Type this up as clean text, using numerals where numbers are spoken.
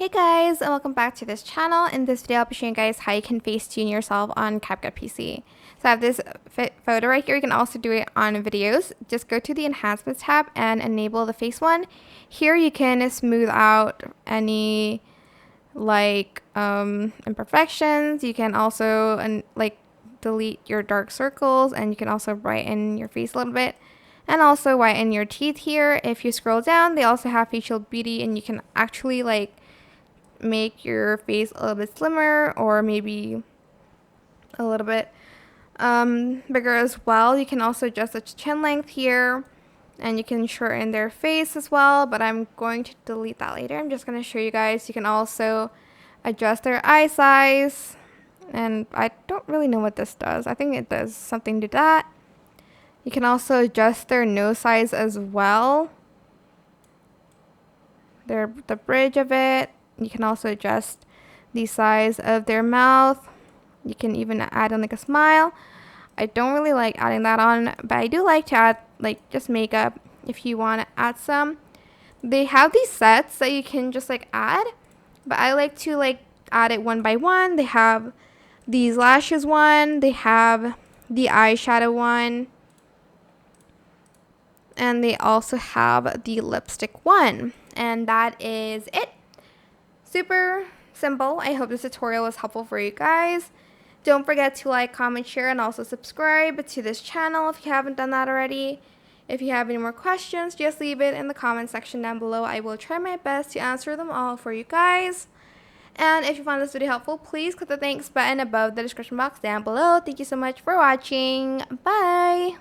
Hey guys, and welcome back to this channel. In this video, I'll be showing you guys how you can Facetune yourself on CapCut PC. So I have this photo right here. You can also do it on videos. Just go to the Enhancements tab and enable the face one. Here you can smooth out any imperfections. You can also delete your dark circles, and you can also brighten your face a little bit. And also whiten your teeth here. If you scroll down, they also have facial beauty, and you can actually make your face a little bit slimmer or maybe a little bit bigger as well. You can also adjust the chin length here, and you can shorten their face as well, but I'm going to delete that later. I'm just going to show you guys. You can also adjust their eye size, and I don't really know what this does. I think it does something to that. You can also adjust their nose size as well, the bridge of it. You can also adjust the size of their mouth. You can even add in a smile. I don't really like adding that on, but I do like to add just makeup if you want to add some. They have these sets that you can just add, but I like to add it one by one. They have these lashes one, they have the eyeshadow one, and they also have the lipstick one, and that is it. Super simple. I hope this tutorial was helpful for you guys. Don't forget to like, comment, share, and also subscribe to this channel if you haven't done that already. If you have any more questions, just leave it in the comment section down below. I will try my best to answer them all for you guys. And if you found this video helpful, please click the thanks button above the description box down below. Thank you so much for watching. Bye!